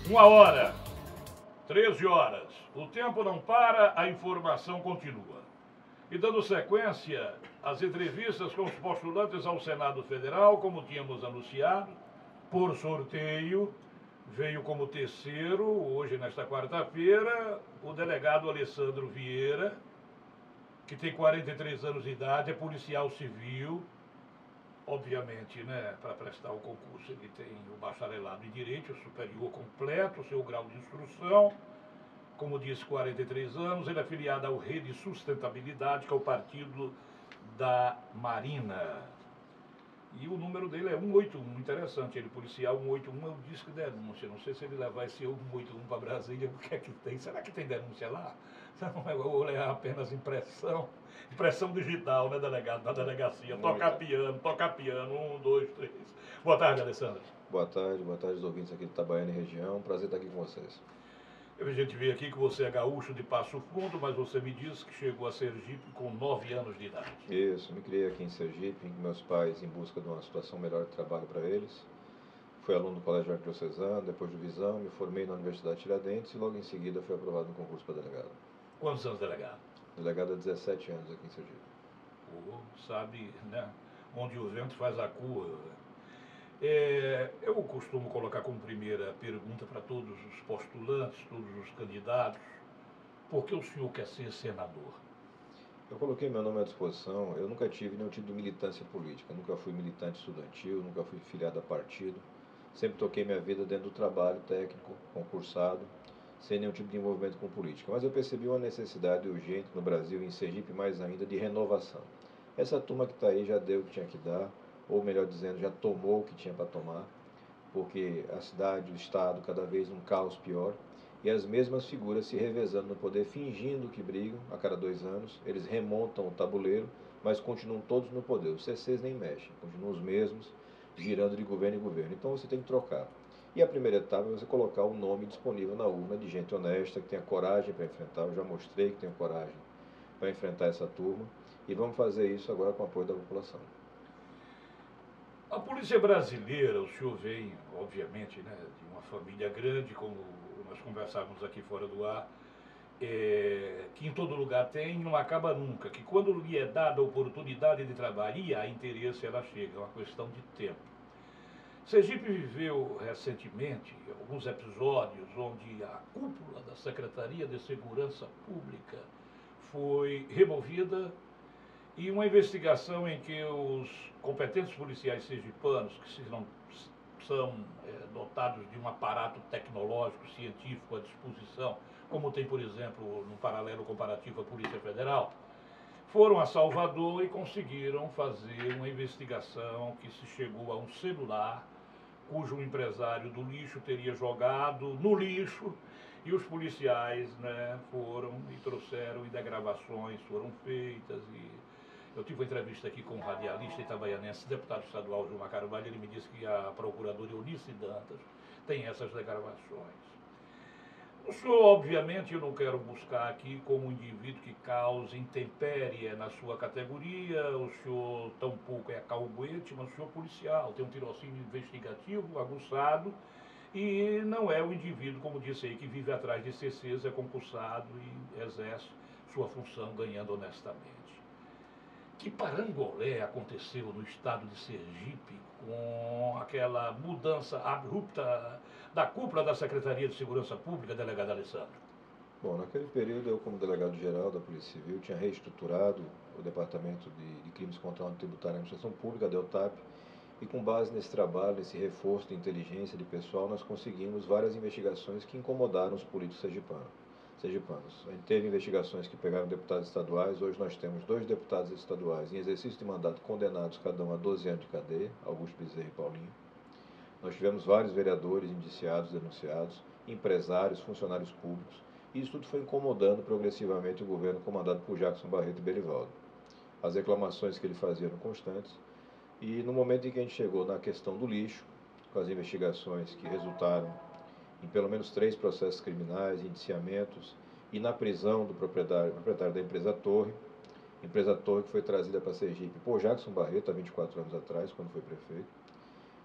1h13. O tempo não para, a informação continua. E dando sequência às entrevistas com os postulantes ao Senado Federal, como tínhamos anunciado, por sorteio, veio como terceiro, hoje nesta quarta-feira, o delegado Alessandro Vieira, que tem 43 anos de idade, é policial civil. Obviamente, né, para prestar o concurso ele tem o bacharelado em Direito, o superior completo, o seu grau de instrução. Como disse, 43 anos, ele é afiliado ao Rede Sustentabilidade, que é o partido da Marina. E o número dele é 181, interessante, ele policial 181 é o disco de denúncia. Não sei se ele levar esse 181 para Brasília, o que é que tem? Será que tem denúncia lá? Ou é apenas impressão? Impressão digital, né, delegado? Na delegacia. Tocar piano, 1, 2, 3. Boa tarde, Alessandro. Boa tarde aos ouvintes aqui de Itabaiana e região. Prazer estar aqui com vocês. A gente vê aqui que você é gaúcho de Passo Fundo, mas você me disse que chegou a Sergipe com 9 anos de idade. Isso, me criei aqui em Sergipe, com meus pais em busca de uma situação melhor de trabalho para eles. Fui aluno do Colégio Arquidiocesano, depois de Visão, me formei na Universidade Tiradentes e logo em seguida fui aprovado no concurso para delegado. Quantos anos delegado? Delegado há 17 anos aqui em Sergipe. Sabe, né? Onde o vento faz a curva. Eu costumo colocar como primeira pergunta para todos os postulantes, todos os candidatos, por que o senhor quer ser senador? Eu coloquei meu nome à disposição, eu nunca tive nenhum tipo de militância política, nunca fui militante estudantil, nunca fui filiado a partido, sempre toquei minha vida dentro do trabalho técnico, concursado, sem nenhum tipo de envolvimento com política. Mas eu percebi uma necessidade urgente no Brasil e em Sergipe mais ainda de renovação. Essa turma que está aí já deu o que tinha que dar, ou melhor dizendo, já tomou o que tinha para tomar, porque a cidade, o estado, cada vez um caos pior, e as mesmas figuras se revezando no poder, fingindo que brigam a cada 2 anos, eles remontam o tabuleiro, mas continuam todos no poder. Os CCs nem mexem, continuam os mesmos, girando de governo em governo. Então você tem que trocar. E a primeira etapa é você colocar o nome disponível na urna de gente honesta, que tenha coragem para enfrentar. Eu já mostrei que tenho coragem para enfrentar essa turma, e vamos fazer isso agora com o apoio da população. A polícia brasileira, o senhor vem, obviamente, né, de uma família grande, como nós conversávamos aqui fora do ar, que em todo lugar tem e não acaba nunca, que quando lhe é dada a oportunidade de trabalhar e há interesse, ela chega, é uma questão de tempo. Sergipe viveu recentemente alguns episódios onde a cúpula da Secretaria de Segurança Pública foi removida e uma investigação em que os competentes policiais sergipanos, que não são dotados de um aparato tecnológico, científico à disposição, como tem, por exemplo, no paralelo comparativo à Polícia Federal, foram a Salvador e conseguiram fazer uma investigação que se chegou a um celular cujo empresário do lixo teria jogado no lixo, e os policiais, né, foram e trouxeram, e gravações foram feitas. E eu tive uma entrevista aqui com um radialista itabaianense, deputado estadual Gilmar Carvalho, ele me disse que a procuradora Eunice Dantas tem essas gravações. O senhor, obviamente, eu não quero buscar aqui como um indivíduo que causa intempérie na sua categoria, o senhor tampouco é calguete, mas o senhor é policial, tem um tirocínio investigativo aguçado e não é o indivíduo, como disse aí, que vive atrás de CCs, é concursado e exerce sua função ganhando honestamente. Que parangolé aconteceu no estado de Sergipe com aquela mudança abrupta da cúpula da Secretaria de Segurança Pública, delegado Alessandro? Bom, naquele período eu, como delegado-geral da Polícia Civil, tinha reestruturado o Departamento de Crimes contra a Ordem Tributária e Administração Pública, DELTAP, e com base nesse trabalho, nesse reforço de inteligência de pessoal, nós conseguimos várias investigações que incomodaram os políticos sergipanos. A gente teve investigações que pegaram deputados estaduais, hoje nós temos 2 deputados estaduais em exercício de mandato condenados cada um a 12 anos de cadeia, Augusto Bezerra e Paulinho. Nós tivemos vários vereadores indiciados, denunciados, empresários, funcionários públicos, e isso tudo foi incomodando progressivamente o governo comandado por Jackson Barreto e Belivaldo. As reclamações que ele fazia eram constantes, e no momento em que a gente chegou na questão do lixo, com as investigações que resultaram em pelo menos 3 processos criminais, indiciamentos, e na prisão do proprietário da empresa Torre que foi trazida para Sergipe por Jackson Barreto há 24 anos atrás, quando foi prefeito.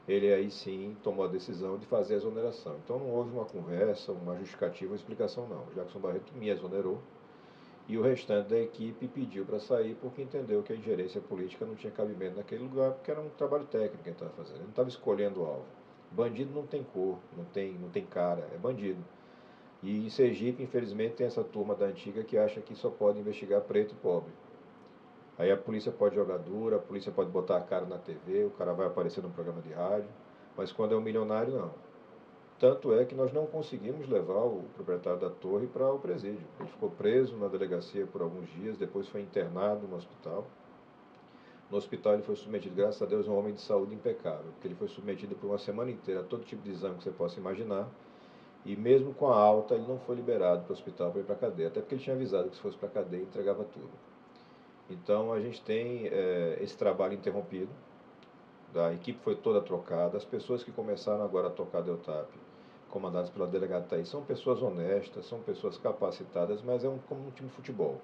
ele aí sim tomou a decisão de fazer a exoneração. Então não houve uma conversa, uma justificativa, uma explicação não. O Jackson Barreto me exonerou e o restante da equipe pediu para sair porque entendeu que a ingerência política não tinha cabimento naquele lugar, porque era um trabalho técnico que ele estava fazendo. Ele não estava escolhendo o alvo. Bandido não tem cor, não tem cara, é bandido. E em Sergipe, infelizmente, tem essa turma da antiga que acha que só pode investigar preto e pobre. Aí a polícia pode jogar dura, a polícia pode botar a cara na TV, o cara vai aparecer num programa de rádio, mas quando é um milionário, não. Tanto é que nós não conseguimos levar o proprietário da torre para o presídio. Ele ficou preso na delegacia por alguns dias, depois foi internado no hospital. No hospital ele foi submetido, graças a Deus, a um homem de saúde impecável, porque ele foi submetido por uma semana inteira a todo tipo de exame que você possa imaginar, e mesmo com a alta ele não foi liberado para o hospital para ir para a cadeia, até porque ele tinha avisado que se fosse para a cadeia entregava tudo. Então a gente tem esse trabalho interrompido, a equipe foi toda trocada, as pessoas que começaram agora a tocar a Deltap, comandadas pela delegada Thaís, são pessoas honestas, são pessoas capacitadas, mas é como um time de futebol.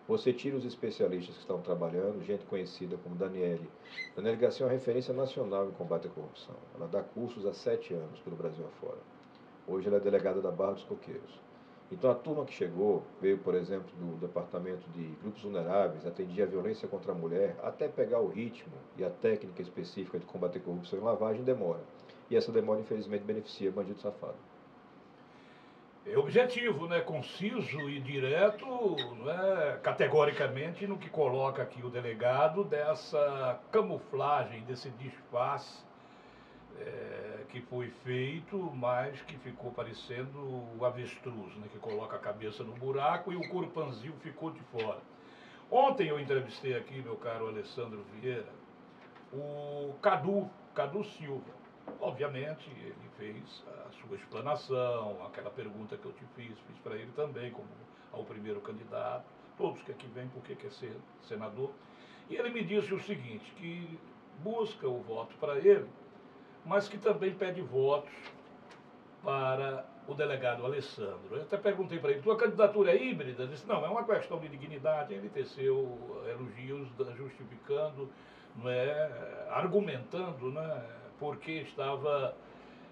Você tira os especialistas que estão trabalhando, gente conhecida como Daniele. Daniele Garcia é uma referência nacional em combate à corrupção. Ela dá cursos há 7 anos pelo Brasil afora. Hoje ela é delegada da Barra dos Coqueiros. Então a turma que chegou, veio, por exemplo, do Departamento de Grupos Vulneráveis, atendia a violência contra a mulher, até pegar o ritmo e a técnica específica de combater corrupção e lavagem demora. E essa demora, infelizmente, beneficia bandido safado. É objetivo, né? Conciso e direto, né? Categoricamente, no que coloca aqui o delegado, dessa camuflagem, desse disfarce que foi feito, mas que ficou parecendo o avestruz, né? Que coloca a cabeça no buraco e o corpanzil ficou de fora. Ontem eu entrevistei aqui, meu caro Alessandro Vieira, o Cadu Silva. Obviamente, ele fez a sua explanação, aquela pergunta que eu te fiz para ele também, como ao primeiro candidato, todos que aqui vêm porque quer ser senador. E ele me disse o seguinte, que busca o voto para ele, mas que também pede votos para o delegado Alessandro. Eu até perguntei para ele, tua candidatura é híbrida? Ele disse, não, é uma questão de dignidade. Ele teceu elogios justificando, não é, argumentando, né, porque estava...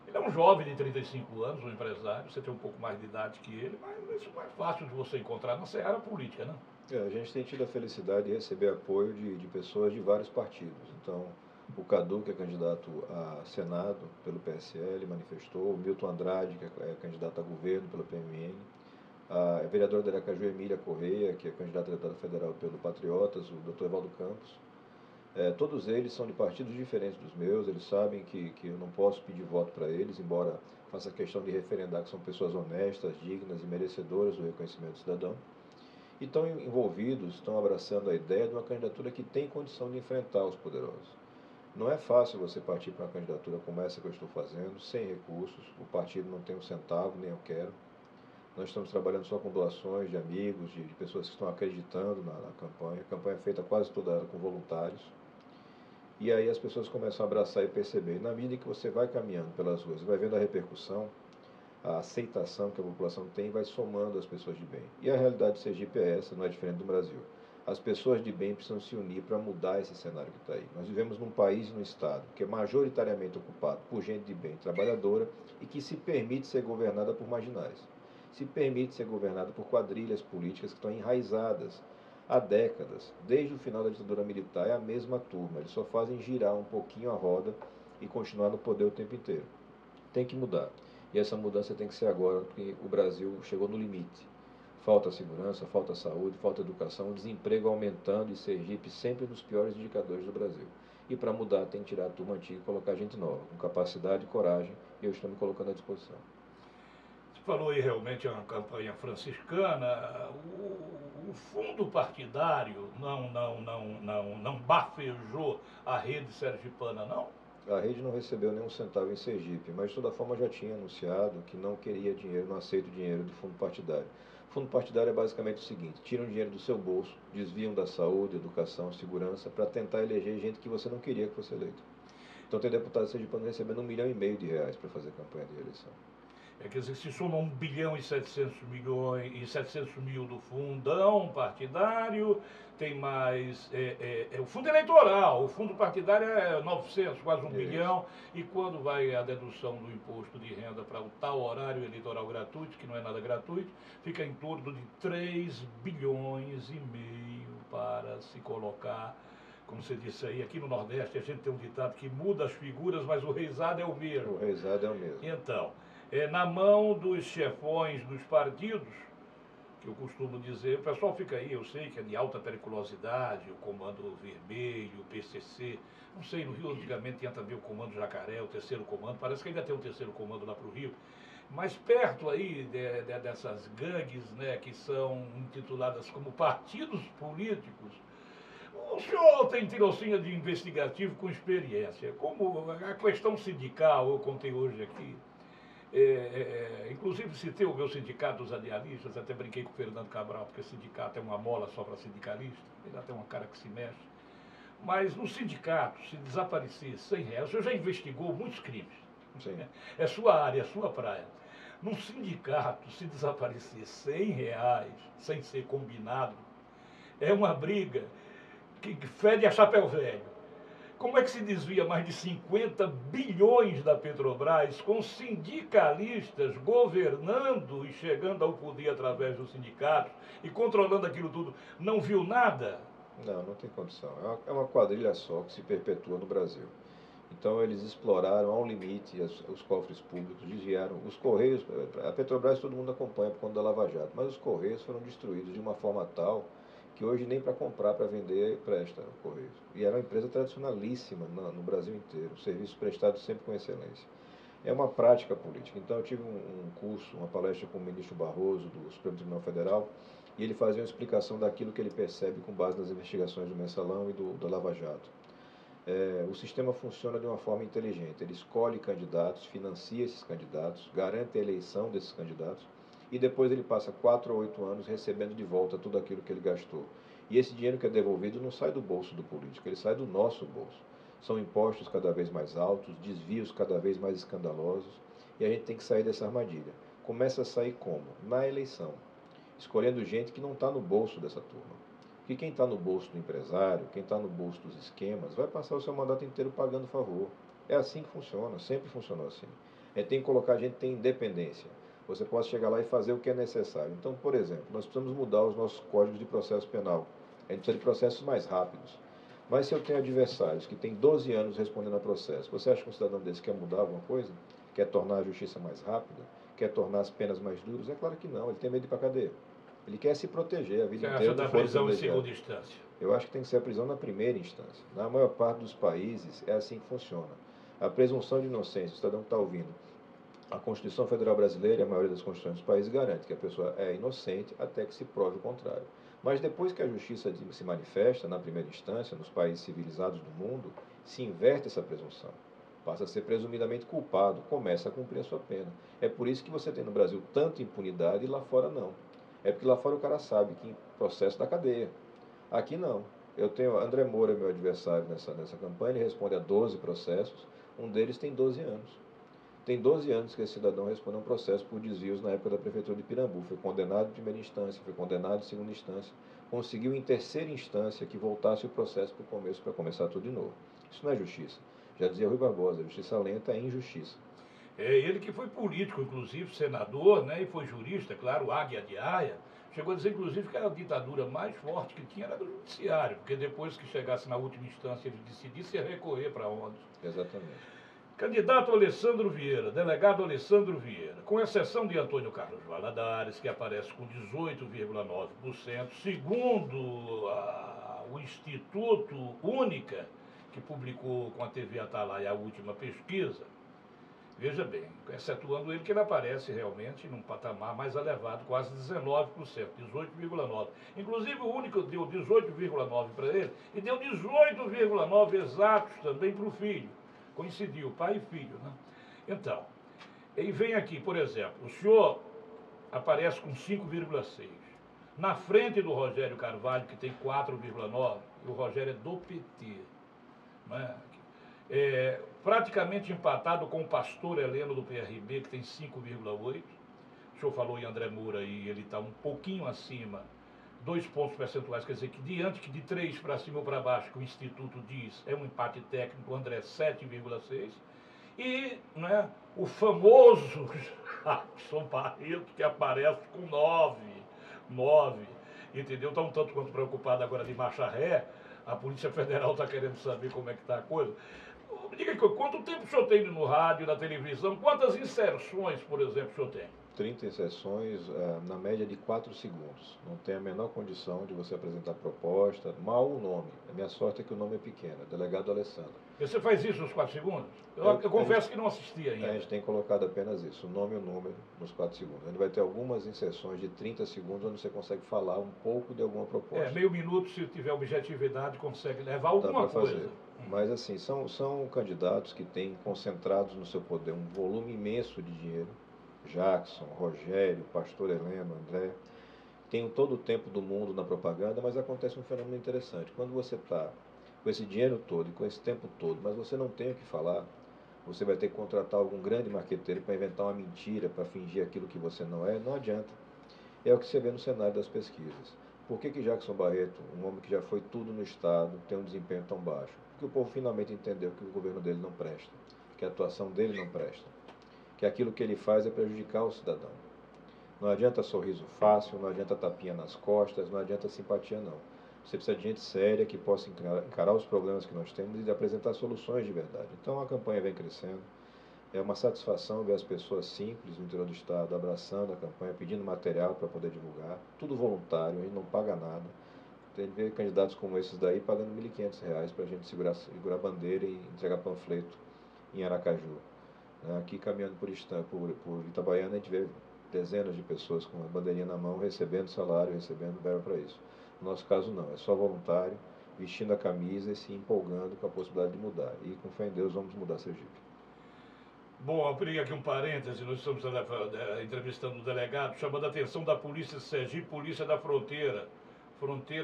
Ele é um jovem de 35 anos, um empresário, você tem um pouco mais de idade que ele, mas isso não é fácil de você encontrar na seara política, né? A gente tem tido a felicidade de receber apoio de pessoas de vários partidos. Então, o Cadu, que é candidato a Senado pelo PSL, manifestou. O Milton Andrade, que é candidato a governo pelo PMN. A vereadora de Aracaju, Emília Correia, que é candidata a deputada federal pelo Patriotas, o doutor Evaldo Campos. Todos eles são de partidos diferentes dos meus, eles sabem que eu não posso pedir voto para eles, embora faça questão de referendar que são pessoas honestas, dignas e merecedoras do reconhecimento cidadão. E estão envolvidos, estão abraçando a ideia de uma candidatura que tem condição de enfrentar os poderosos. Não é fácil você partir para uma candidatura como essa que eu estou fazendo, sem recursos, o partido não tem um centavo, nem eu quero. Nós estamos trabalhando só com doações de amigos, de pessoas que estão acreditando na campanha. A campanha é feita quase toda ela com voluntários. E aí as pessoas começam a abraçar e perceber. E na medida que você vai caminhando pelas ruas, vai vendo a repercussão, a aceitação que a população tem, vai somando as pessoas de bem. E a realidade de Sergipe é essa, não é diferente do Brasil. As pessoas de bem precisam se unir para mudar esse cenário que está aí. Nós vivemos num país e num estado que é majoritariamente ocupado por gente de bem, trabalhadora, e que se permite ser governada por marginais. Se permite ser governada por quadrilhas políticas que estão enraizadas há décadas. Desde o final da ditadura militar é a mesma turma, eles só fazem girar um pouquinho a roda e continuar no poder o tempo inteiro. Tem que mudar. E essa mudança tem que ser agora, porque o Brasil chegou no limite. Falta segurança, falta saúde, falta educação, o desemprego aumentando e Sergipe sempre nos piores indicadores do Brasil. E para mudar tem que tirar a turma antiga e colocar gente nova, com capacidade e coragem, e eu estou me colocando à disposição. Você falou aí realmente é uma campanha franciscana. O fundo partidário não bafejou a rede sergipana, não? A rede não recebeu nenhum centavo em Sergipe, mas de toda forma já tinha anunciado que não queria dinheiro, não aceita dinheiro de fundo partidário. Fundo partidário é basicamente o seguinte: tiram dinheiro do seu bolso, desviam da saúde, educação, segurança, para tentar eleger gente que você não queria que fosse eleito. Então tem deputado sergipano recebendo R$ 1,5 milhão para fazer campanha de eleição. Quer dizer, se soma 1 bilhão e 700 milhões e 700 mil do fundão partidário, tem mais o fundo eleitoral, o fundo partidário é 900, quase 1 bilhão, e quando vai a dedução do imposto de renda para o tal horário eleitoral gratuito, que não é nada gratuito, fica em torno de 3 bilhões e meio para se colocar, como você disse aí, aqui no Nordeste a gente tem um ditado que muda as figuras, mas o reisado é o mesmo. O reisado é o mesmo. Então, na mão dos chefões dos partidos, que eu costumo dizer, o pessoal fica aí, eu sei que é de alta periculosidade, o Comando Vermelho, o PCC, não sei, no Rio antigamente tinha também o Comando Jacaré, o terceiro comando, parece que ainda tem um terceiro comando lá para o Rio, mas perto aí dessas gangues, né, que são intituladas como partidos políticos, o senhor tem tirocínio de investigativo com experiência, como a questão sindical, eu contei hoje aqui, inclusive citei o meu sindicato dos radialistas, até brinquei com o Fernando Cabral, porque sindicato é uma mola só para sindicalista, ele até uma cara que se mexe. Mas no sindicato, se desaparecer 100 reais, o senhor já investigou muitos crimes. Sim. É sua área, é sua praia. Num sindicato, se desaparecer 100 reais, sem ser combinado, é uma briga que fede a chapéu velho. Como é que se desvia mais de 50 bilhões da Petrobras com sindicalistas governando e chegando ao poder através dos sindicatos e controlando aquilo tudo? Não viu nada? Não, não tem condição. É uma quadrilha só que se perpetua no Brasil. Então eles exploraram ao limite os cofres públicos, desviaram os Correios. A Petrobras todo mundo acompanha por conta da Lava Jato, mas os Correios foram destruídos de uma forma tal que hoje nem para comprar, para vender, presta o Correios. E era uma empresa tradicionalíssima no Brasil inteiro, serviços prestados sempre com excelência. É uma prática política. Então eu tive um curso, uma palestra com o ministro Barroso, do Supremo Tribunal Federal, e ele fazia uma explicação daquilo que ele percebe com base nas investigações do Mensalão e do Lava Jato. O sistema funciona de uma forma inteligente. Ele escolhe candidatos, financia esses candidatos, garante a eleição desses candidatos e depois ele passa 4 ou 8 anos recebendo de volta tudo aquilo que ele gastou. E esse dinheiro que é devolvido não sai do bolso do político, ele sai do nosso bolso. São impostos cada vez mais altos, desvios cada vez mais escandalosos e a gente tem que sair dessa armadilha. Começa a sair como? Na eleição, escolhendo gente que não está no bolso dessa turma. Porque quem está no bolso do empresário, quem está no bolso dos esquemas, vai passar o seu mandato inteiro pagando favor. É assim que funciona, sempre funcionou assim. Tem que colocar gente que tem independência. Você pode chegar lá e fazer o que é necessário. Então, por exemplo, nós precisamos mudar os nossos códigos de processo penal. A gente precisa de processos mais rápidos. Mas se eu tenho adversários que têm 12 anos respondendo a processo, você acha que um cidadão desse quer mudar alguma coisa? Quer tornar a justiça mais rápida? Quer tornar as penas mais duras? É claro que não, ele tem medo de ir para a cadeia. Ele quer se proteger a vida inteira. Você acha da prisão em segunda instância? Eu acho que tem que ser a prisão na primeira instância. Na maior parte dos países é assim que funciona. A presunção de inocência, o cidadão que está ouvindo, a Constituição Federal Brasileira e a maioria das constituições dos países garante que a pessoa é inocente até que se prove o contrário. Mas depois que a justiça se manifesta na primeira instância, nos países civilizados do mundo, se inverte essa presunção. Passa a ser presumidamente culpado, começa a cumprir a sua pena. É por isso que você tem no Brasil tanta impunidade e lá fora não. É porque lá fora o cara sabe que processo da cadeia. Aqui não. Eu tenho André Moura, meu adversário nessa campanha, ele responde a 12 processos, um deles tem 12 anos. Tem 12 anos que esse cidadão responde a um processo por desvios na época da Prefeitura de Pirambu. Foi condenado em primeira instância, foi condenado em segunda instância. Conseguiu em terceira instância que voltasse o processo para o começo, para começar tudo de novo. Isso não é justiça. Já dizia Rui Barbosa, justiça lenta é injustiça. Ele que foi político, inclusive senador, né, e foi jurista, claro, Águia de Aia. Chegou a dizer, inclusive, que a ditadura mais forte que tinha era do judiciário, porque depois que chegasse na última instância ele decidisse, ia recorrer para onde? Exatamente. Candidato Alessandro Vieira, delegado Alessandro Vieira, com exceção de Antônio Carlos Valadares, que aparece com 18,9%, segundo o Instituto Única, que publicou com a TV Atalaia a última pesquisa. Veja bem, excetuando ele, que ele aparece realmente num patamar mais elevado, quase 19%, 18,9%. Inclusive o único deu 18,9% para ele e deu 18,9% exatos também para o filho. Coincidiu, pai e filho, né? Então, ele vem aqui, por exemplo, o senhor aparece com 5,6%. Na frente do Rogério Carvalho, que tem 4,9%, e o Rogério é do PT, né? praticamente empatado com o Pastor Heleno do PRB, que tem 5,8. O senhor falou em André Moura e ele está um pouquinho acima, 2 pontos percentuais, quer dizer que diante que de 3 para cima ou para baixo, que o Instituto diz, é um empate técnico, o André 7,6. E, né, o famoso Jackson Barreto, que aparece com 9, entendeu? Está um tanto quanto preocupado agora de marcha ré. A Polícia Federal está querendo saber como é que está a coisa. Me diga aqui, quanto tempo o senhor tem no rádio, na televisão? Quantas inserções, por exemplo, o senhor tem? 30 inserções, na média de 4 segundos. Não tem a menor condição de você apresentar proposta, mal o nome. A minha sorte é que o nome é pequeno, Delegado Alessandro. E você faz isso nos 4 segundos? Eu confesso que não assisti ainda. A gente tem colocado apenas isso, o nome e o número, nos 4 segundos. A gente vai ter algumas inserções de 30 segundos onde você consegue falar um pouco de alguma proposta. Meio minuto, se tiver objetividade, consegue levar alguma coisa. Fazer. Mas assim, são candidatos que têm concentrados no seu poder um volume imenso de dinheiro. Jackson, Rogério, Pastor Heleno, André, tem todo o tempo do mundo na propaganda, mas acontece um fenômeno interessante. Quando você está com esse dinheiro todo e com esse tempo todo, mas você não tem o que falar, você vai ter que contratar algum grande marqueteiro para inventar uma mentira, para fingir aquilo que você não adianta. É o que você vê no cenário das pesquisas. Por que Jackson Barreto, um homem que já foi tudo no Estado, tem um desempenho tão baixo? Porque o povo finalmente entendeu que o governo dele não presta, que a atuação dele não presta, que aquilo que ele faz é prejudicar o cidadão. Não adianta sorriso fácil, não adianta tapinha nas costas, não adianta simpatia não. Você precisa de gente séria que possa encarar os problemas que nós temos e apresentar soluções de verdade. Então a campanha vem crescendo. É uma satisfação ver as pessoas simples do interior do estado abraçando a campanha, pedindo material para poder divulgar. Tudo voluntário, a gente não paga nada. Tem que ver candidatos como esses daí pagando R$ 1.500 para a gente segurar a bandeira e entregar panfleto em Aracaju. Aqui caminhando por Itabaiana, a gente vê dezenas de pessoas com a bandeirinha na mão, recebendo salário, recebendo verba para isso. No nosso caso não, é só voluntário, vestindo a camisa e se empolgando com a possibilidade de mudar. E com fé em Deus vamos mudar Sergipe. Bom, abri aqui um parêntese, nós estamos entrevistando o delegado, chamando a atenção da Polícia de Sergipe, Polícia da Fronteira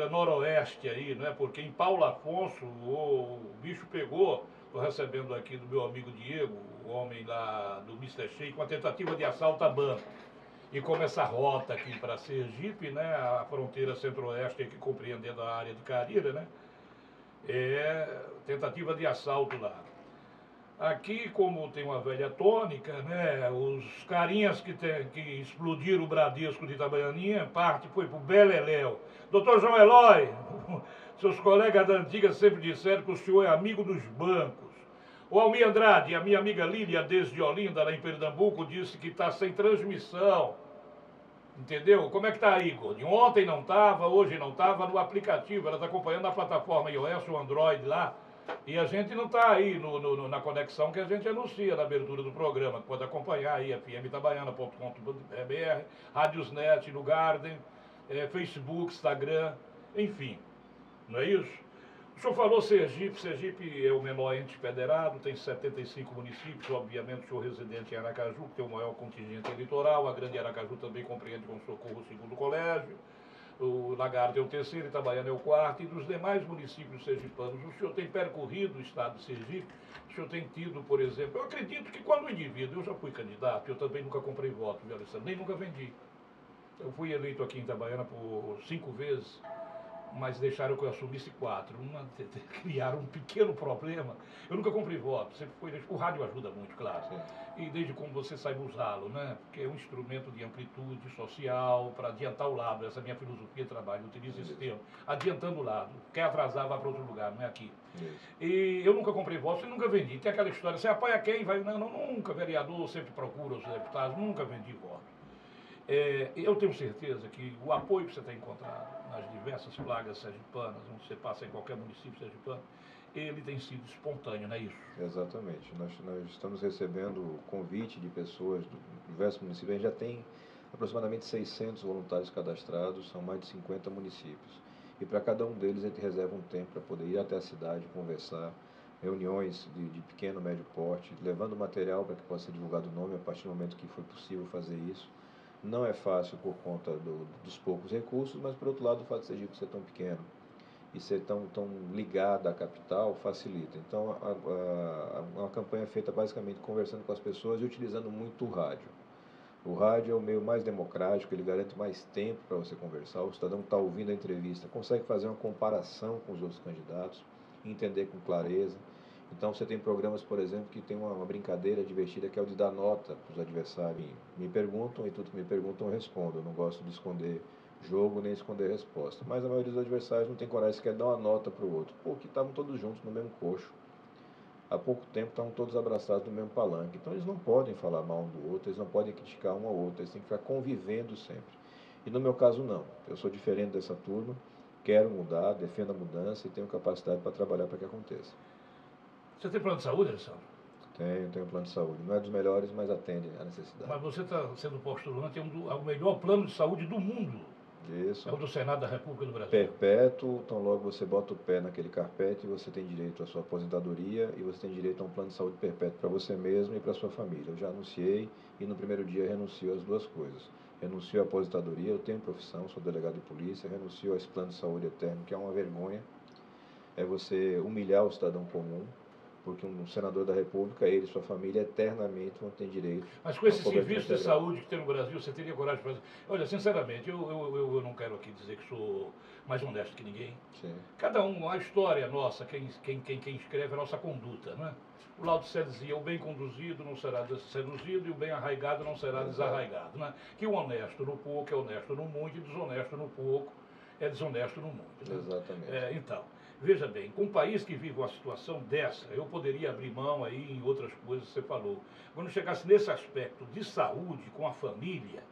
Noroeste aí, né? Porque em Paulo Afonso o bicho pegou. Estou recebendo aqui do meu amigo Diego, o homem lá do Mr. Shake, uma tentativa de assalto a banco. E como essa rota aqui para Sergipe, né, a fronteira centro-oeste aqui compreendendo a área de Carira, né, tentativa de assalto lá. Aqui, como tem uma velha tônica, né, os carinhas que explodiram o Bradesco de Itabaianinha, parte foi para o Beleléu. Doutor João Eloy, seus colegas da antiga sempre disseram que o senhor é amigo dos bancos. O Almir Andrade, a minha amiga Lília, desde Olinda, lá em Pernambuco, disse que está sem transmissão. Entendeu? Como é que está aí, Gordinho? Ontem não estava, hoje não estava no aplicativo. Ela está acompanhando a plataforma iOS ou Android lá. E a gente não está aí na conexão que a gente anuncia na abertura do programa. Pode acompanhar aí, fmitabaiana.com.br, Radiosnet, no Garden, Facebook, Instagram, enfim. Não é isso? O senhor falou Sergipe. Sergipe é o menor ente federado, tem 75 municípios, obviamente o senhor residente em Aracaju, que tem o maior contingente eleitoral, a Grande Aracaju também compreende com Socorro o segundo colégio, o Lagarto é o terceiro, Itabaiana é o quarto, e dos demais municípios sergipanos, o senhor tem percorrido o estado de Sergipe, o senhor tem tido, por exemplo, eu acredito que quando o indivíduo, eu já fui candidato, eu também nunca comprei voto, viu, Alessandro? Nem nunca vendi. Eu fui eleito aqui em Itabaiana por 5 vezes, mas deixaram que eu assumisse 4. Criaram um pequeno problema. Eu nunca comprei voto, sempre foi. O rádio ajuda muito, claro. Sim. E desde como você saiba usá-lo, né? Porque é um instrumento de amplitude social para adiantar o lado. Essa é a minha filosofia de trabalho, eu utilizo esse termo. Adiantando o lado. Quer atrasar, vai para outro lugar, não é aqui. E eu nunca comprei voto e nunca vendi. Tem aquela história, você apoia quem? Vai, não, nunca, vereador, sempre procura os deputados, nunca vendi voto. Eu tenho certeza que o apoio que você tem encontrado nas diversas plagas sergipanas, onde você passa em qualquer município sergipano, ele tem sido espontâneo, não é isso? Exatamente. Nós estamos recebendo convite de pessoas de diversos municípios. A gente já tem aproximadamente 600 voluntários cadastrados, são mais de 50 municípios. E para cada um deles a gente reserva um tempo para poder ir até a cidade, conversar, reuniões de pequeno, médio porte, levando material para que possa ser divulgado o nome a partir do momento que for possível fazer isso. Não é fácil por conta dos poucos recursos, mas por outro lado o fato de Sergipe ser tão pequeno e ser tão ligada à capital facilita. Então, uma campanha é feita basicamente conversando com as pessoas e utilizando muito o rádio. O rádio é o meio mais democrático, ele garante mais tempo para você conversar. O cidadão que está ouvindo a entrevista consegue fazer uma comparação com os outros candidatos, entender com clareza. Então, você tem programas, por exemplo, que tem uma brincadeira divertida que é o de dar nota para os adversários. Me perguntam e tudo que me perguntam eu respondo. Eu não gosto de esconder jogo nem esconder resposta. Mas a maioria dos adversários não tem coragem sequer de dar uma nota para o outro, porque estavam todos juntos no mesmo coxo. Há pouco tempo estavam todos abraçados no mesmo palanque. Então eles não podem falar mal um do outro, eles não podem criticar um ao outro, eles têm que ficar convivendo sempre. E no meu caso não. Eu sou diferente dessa turma, quero mudar, defendo a mudança e tenho capacidade para trabalhar para que aconteça. Você tem plano de saúde, Alessandro? Tenho plano de saúde. Não é dos melhores, mas atende à necessidade. Mas você está sendo postulante, é o melhor plano de saúde do mundo. Isso. É o do Senado da República do Brasil. Perpétuo, então logo você bota o pé naquele carpete, você tem direito à sua aposentadoria e você tem direito a um plano de saúde perpétuo para você mesmo e para sua família. Eu já anunciei e no primeiro dia renuncio às duas coisas. Renuncio à aposentadoria, eu tenho profissão, sou delegado de polícia, renuncio a esse plano de saúde eterno, que é uma vergonha. É você humilhar o cidadão comum, porque um senador da República, ele e sua família, eternamente vão ter direito. Mas com esse serviço de saúde que tem no Brasil, você teria coragem de fazer? Olha, sinceramente, eu não quero aqui dizer que sou mais honesto que ninguém. Sim. Cada um, a história nossa, quem escreve a nossa conduta, não é? O Lao Tse dizia, o bem conduzido não será seduzido e o bem arraigado não será desarraigado. Né? Que o honesto no pouco é honesto no muito e desonesto no pouco é desonesto no muito. Né? Exatamente. Então, veja bem, com um país que vive uma situação dessa, eu poderia abrir mão aí em outras coisas que você falou. Quando chegasse nesse aspecto de saúde com a família,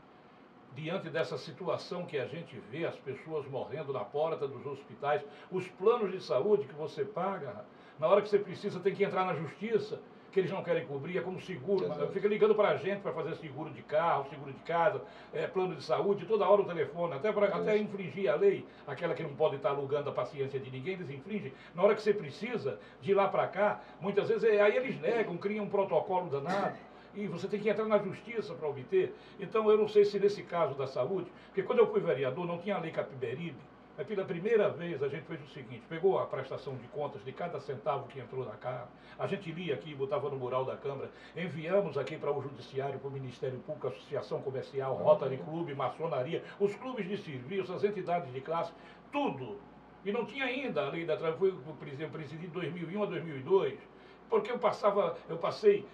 diante dessa situação que a gente vê, as pessoas morrendo na porta dos hospitais, os planos de saúde que você paga, na hora que você precisa tem que entrar na justiça, que eles não querem cobrir, é como seguro, fica ligando para a gente para fazer seguro de carro, seguro de casa, plano de saúde, toda hora o telefone, até infringir a lei, aquela que não pode estar alugando a paciência de ninguém, eles infringem. Na hora que você precisa de ir lá para cá, muitas vezes aí eles negam, criam um protocolo danado. E você tem que entrar na justiça para obter. Então, eu não sei se nesse caso da saúde, porque quando eu fui vereador não tinha a lei Capiberibe, mas pela primeira vez a gente fez o seguinte, pegou a prestação de contas de cada centavo que entrou na Câmara, a gente lia aqui, botava no mural da Câmara, enviamos aqui para o Judiciário, para o Ministério Público, Associação Comercial, Rotary Clube, Maçonaria, os clubes de serviço, as entidades de classe, tudo. E não tinha ainda a lei da trânsito, eu presidi de 2001 a 2002. Porque eu passei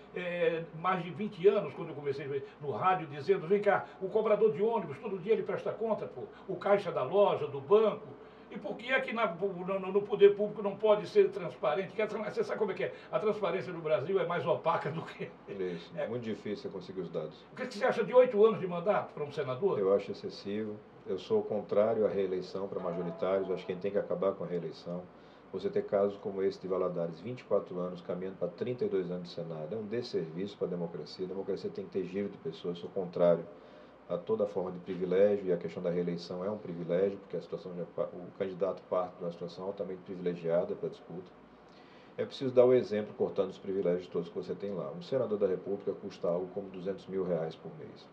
mais de 20 anos, quando eu comecei no rádio, dizendo, vem cá, o cobrador de ônibus, todo dia ele presta conta, pô, o caixa da loja, do banco. E por que é que no poder público não pode ser transparente? Você sabe como é que é? A transparência no Brasil é mais opaca do que... Isso, é muito difícil conseguir os dados. O que você acha de 8 anos de mandato para um senador? Eu acho excessivo. Eu sou contrário à reeleição para majoritários, acho que a gente tem que acabar com a reeleição. Você ter casos como esse de Valadares, 24 anos, caminhando para 32 anos de Senado, é um desserviço para a democracia. A democracia tem que ter giro de pessoas. Eu sou contrário a toda forma de privilégio, e a questão da reeleição é um privilégio, porque o candidato parte de uma situação altamente privilegiada para a disputa. É preciso dar o exemplo, cortando os privilégios todos que você tem lá. Um senador da República custa algo como R$200 mil por mês.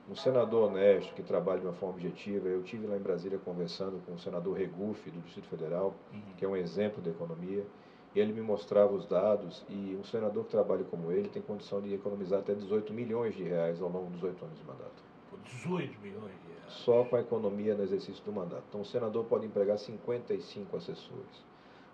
Um senador honesto, que trabalha de uma forma objetiva, eu tive lá em Brasília conversando com o senador Regufe, do Distrito Federal, que é um exemplo da economia, e ele me mostrava os dados, e um senador que trabalha como ele tem condição de economizar até 18 milhões de reais ao longo dos 8 anos de mandato. 18 milhões de reais? Só com a economia no exercício do mandato. Então o senador pode empregar 55 assessores.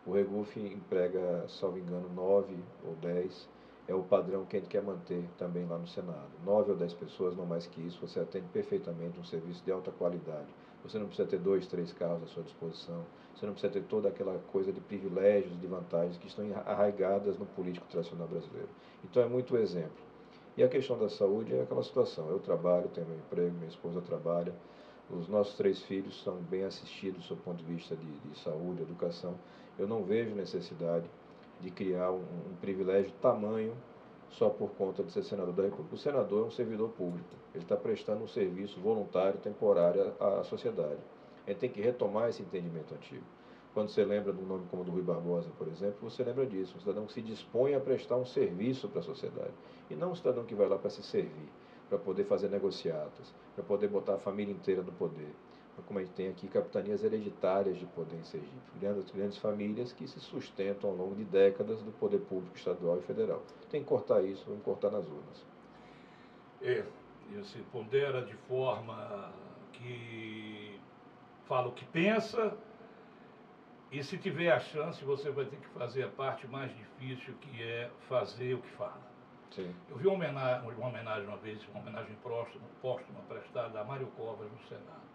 O Regufe emprega, salvo engano, 9 ou 10. É o padrão que a gente quer manter também lá no Senado. 9 ou 10 pessoas, não mais que isso, você atende perfeitamente um serviço de alta qualidade. Você não precisa ter 2, 3 carros à sua disposição. Você não precisa ter toda aquela coisa de privilégios, de vantagens que estão arraigadas no político tradicional brasileiro. Então é muito exemplo. E a questão da saúde é aquela situação. Eu trabalho, tenho meu emprego, minha esposa trabalha. Os nossos 3 filhos são bem assistidos do seu ponto de vista de saúde, educação. Eu não vejo necessidade de criar um privilégio tamanho só por conta de ser senador da República. O senador é um servidor público, ele está prestando um serviço voluntário, temporário à sociedade. A gente tem que retomar esse entendimento antigo. Quando você lembra de um nome como o do Rui Barbosa, por exemplo, você lembra disso, um cidadão que se dispõe a prestar um serviço para a sociedade, e não um cidadão que vai lá para se servir, para poder fazer negociatas, para poder botar a família inteira no poder. como a gente tem aqui, capitanias hereditárias de poder em Sergipe, grandes famílias que se sustentam ao longo de décadas do poder público estadual e federal. Tem que cortar isso, vamos cortar nas urnas. E se pondera de forma que fala o que pensa, e se tiver a chance, você vai ter que fazer a parte mais difícil, que é fazer o que fala. Sim. Eu vi uma homenagem uma vez, uma homenagem póstuma prestada a Mário Covas no Senado.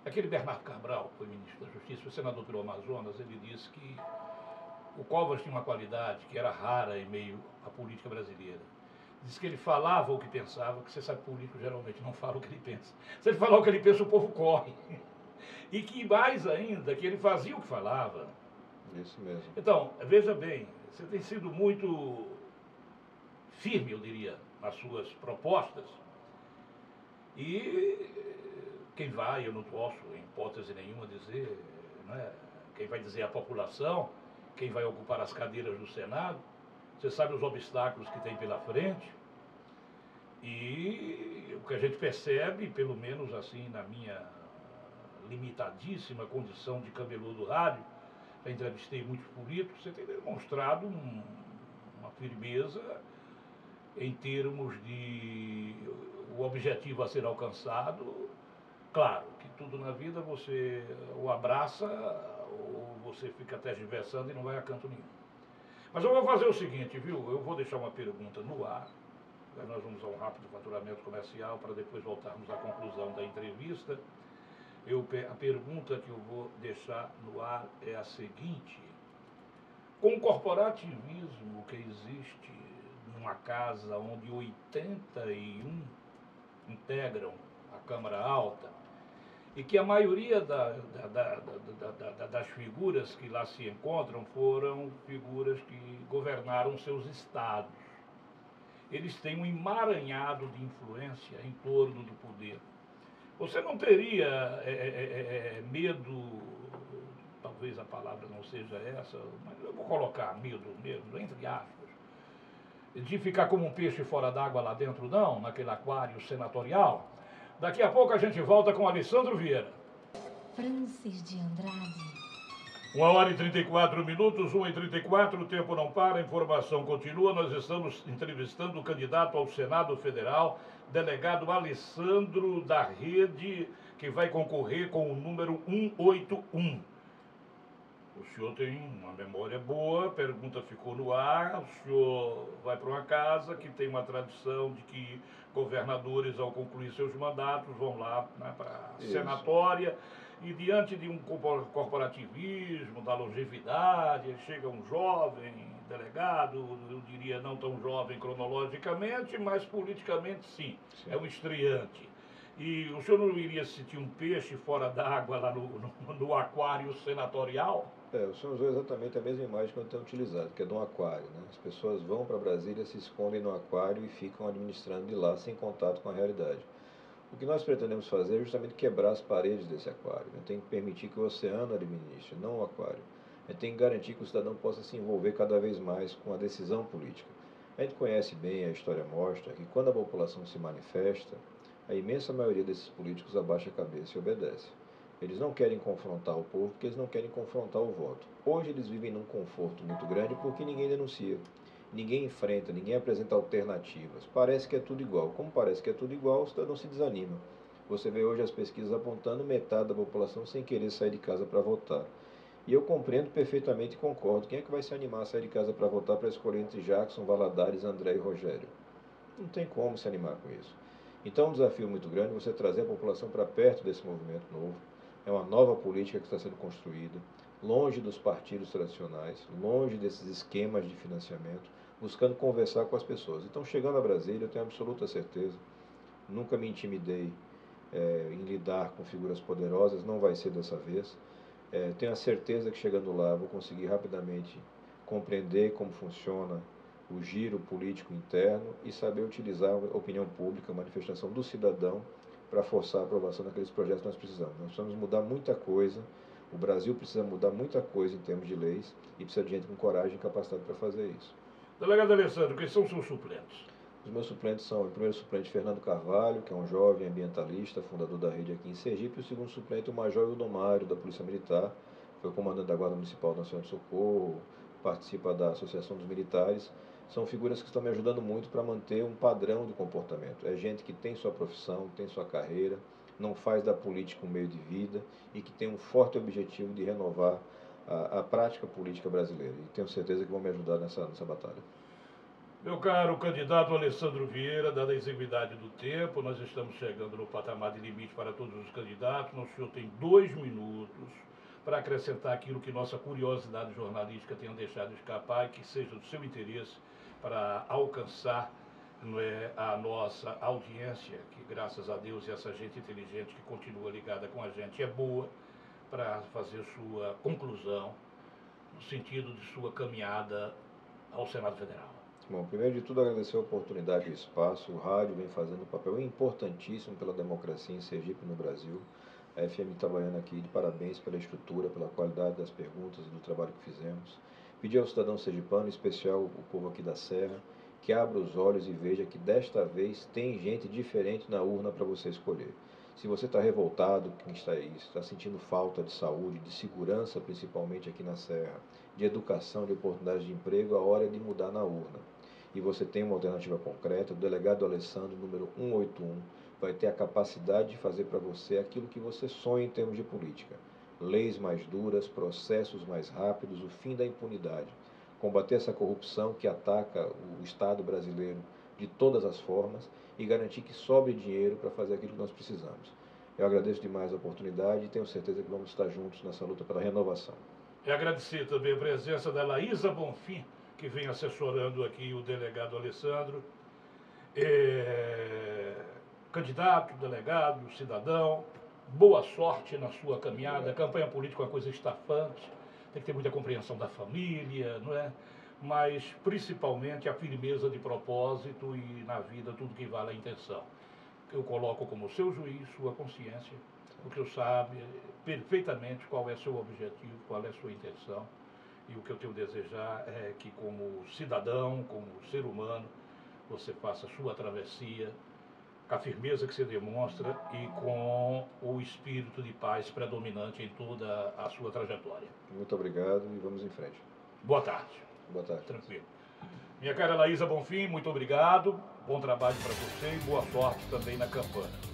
Aquele Bernardo Cabral, que foi ministro da Justiça, foi senador pelo Amazonas, ele disse que o Covas tinha uma qualidade que era rara em meio à política brasileira. Diz que ele falava o que pensava, que você sabe que político geralmente não fala o que ele pensa. Se ele falar o que ele pensa, o povo corre. E que mais ainda, que ele fazia o que falava. Isso mesmo. Então, veja bem, você tem sido muito firme, eu diria, nas suas propostas. E quem vai, eu não posso, em hipótese nenhuma, dizer, né, quem vai dizer é a população, quem vai ocupar as cadeiras do Senado. Você sabe os obstáculos que tem pela frente. E o que a gente percebe, pelo menos assim na minha limitadíssima condição de cabeludo do rádio, já entrevistei muitos políticos, você tem demonstrado uma firmeza em termos de o objetivo a ser alcançado. Claro que tudo na vida você o abraça ou você fica tergiversando e não vai a canto nenhum. Mas eu vou fazer o seguinte, viu? Eu vou deixar uma pergunta no ar. Nós vamos a um rápido faturamento comercial para depois voltarmos à conclusão da entrevista. A pergunta que eu vou deixar no ar é a seguinte: com o corporativismo que existe numa casa onde 81 integram a Câmara Alta, e que a maioria das figuras que lá se encontram foram figuras que governaram seus estados. Eles têm um emaranhado de influência em torno do poder. Você não teria medo, talvez a palavra não seja essa, mas eu vou colocar medo mesmo, entre aspas, de ficar como um peixe fora d'água lá dentro, não, naquele aquário senatorial? Daqui a pouco a gente volta com Alessandro Vieira. Francis de Andrade. 1h34, 1h34, o tempo não para, a informação continua. Nós estamos entrevistando o candidato ao Senado Federal, delegado Alessandro da Rede, que vai concorrer com o número 181. O senhor tem uma memória boa, a pergunta ficou no ar, o senhor vai para uma casa que tem uma tradição de que governadores, ao concluir seus mandatos, vão lá, né, para a senatória, e diante de um corporativismo, da longevidade, chega um jovem delegado, eu diria não tão jovem cronologicamente, mas politicamente sim. É um estreante. E o senhor não iria sentir um peixe fora d'água lá no aquário senatorial? O senhor usou exatamente a mesma imagem que eu tenho utilizado, que é de um aquário, né? As pessoas vão para Brasília, se escondem no aquário e ficam administrando de lá, sem contato com a realidade. O que nós pretendemos fazer é justamente quebrar as paredes desse aquário. A gente tem que permitir que o oceano administre, não o aquário. A gente tem que garantir que o cidadão possa se envolver cada vez mais com a decisão política. A gente conhece bem, a história mostra que quando a população se manifesta, a imensa maioria desses políticos abaixa a cabeça e obedece. Eles não querem confrontar o povo porque eles não querem confrontar o voto. Hoje eles vivem num conforto muito grande porque ninguém denuncia, ninguém enfrenta, ninguém apresenta alternativas. Parece que é tudo igual. Como parece que é tudo igual, o cidadão se desanima. Você vê hoje as pesquisas apontando metade da população sem querer sair de casa para votar. E eu compreendo perfeitamente e concordo. Quem é que vai se animar a sair de casa para votar para escolher entre Jackson, Valadares, André e Rogério? Não tem como se animar com isso. Então é um desafio muito grande você trazer a população para perto desse movimento novo. É uma nova política que está sendo construída, longe dos partidos tradicionais, longe desses esquemas de financiamento, buscando conversar com as pessoas. Então, chegando a Brasília, eu tenho absoluta certeza, nunca me intimidei em lidar com figuras poderosas, não vai ser dessa vez. Tenho a certeza que chegando lá vou conseguir rapidamente compreender como funciona o giro político interno e saber utilizar a opinião pública, a manifestação do cidadão, para forçar a aprovação daqueles projetos que nós precisamos. Nós precisamos mudar muita coisa, o Brasil precisa mudar muita coisa em termos de leis e precisa de gente com coragem e capacidade para fazer isso. Delegado Alessandro, quem são seus suplentes? Os meus suplentes são o primeiro suplente Fernando Carvalho, que é um jovem ambientalista, fundador da rede aqui em Sergipe, e o segundo suplente o Major Ildomário, da Polícia Militar, foi comandante da Guarda Municipal Nacional de Socorro, participa da Associação dos Militares. São figuras que estão me ajudando muito para manter um padrão de comportamento. É gente que tem sua profissão, tem sua carreira, não faz da política um meio de vida e que tem um forte objetivo de renovar a prática política brasileira. E tenho certeza que vão me ajudar nessa batalha. Meu caro candidato Alessandro Vieira, dada a exiguidade do tempo, nós estamos chegando no patamar de limite para todos os candidatos. O senhor tem 2 minutos para acrescentar aquilo que nossa curiosidade jornalística tenha deixado escapar e que seja do seu interesse para alcançar, não é, a nossa audiência, que graças a Deus e essa gente inteligente que continua ligada com a gente é boa para fazer sua conclusão no sentido de sua caminhada ao Senado Federal. Bom, primeiro de tudo agradecer a oportunidade e o espaço. O rádio vem fazendo um papel importantíssimo pela democracia em Sergipe e no Brasil. A FM trabalhando aqui de parabéns pela estrutura, pela qualidade das perguntas e do trabalho que fizemos. Pedir ao cidadão sergipano, em especial o povo aqui da Serra, que abra os olhos e veja que desta vez tem gente diferente na urna para você escolher. Se você está revoltado, quem está aí, está sentindo falta de saúde, de segurança, principalmente aqui na Serra, de educação, de oportunidades de emprego, a hora é de mudar na urna. E você tem uma alternativa concreta, o delegado Alessandro, número 181, vai ter a capacidade de fazer para você aquilo que você sonha em termos de política. Leis mais duras, processos mais rápidos, o fim da impunidade. Combater essa corrupção que ataca o Estado brasileiro de todas as formas e garantir que sobre dinheiro para fazer aquilo que nós precisamos. Eu agradeço demais a oportunidade e tenho certeza que vamos estar juntos nessa luta pela renovação. E agradecer também a presença da Laísa Bonfim, que vem assessorando aqui o delegado Alessandro. Candidato, delegado, cidadão, boa sorte na sua caminhada. A campanha política é uma coisa estafante, tem que ter muita compreensão da família, não é? Mas principalmente a firmeza de propósito e na vida tudo que vale a intenção. Eu coloco como seu juiz, sua consciência, porque eu sabe perfeitamente qual é seu objetivo, qual é sua intenção. E o que eu tenho a desejar é que, como cidadão, como ser humano, você faça a sua travessia com a firmeza que você demonstra e com o espírito de paz predominante em toda a sua trajetória. Muito obrigado e vamos em frente. Boa tarde. Boa tarde. Tranquilo. Minha cara Laísa Bonfim, muito obrigado. Bom trabalho para você e boa sorte também na campanha.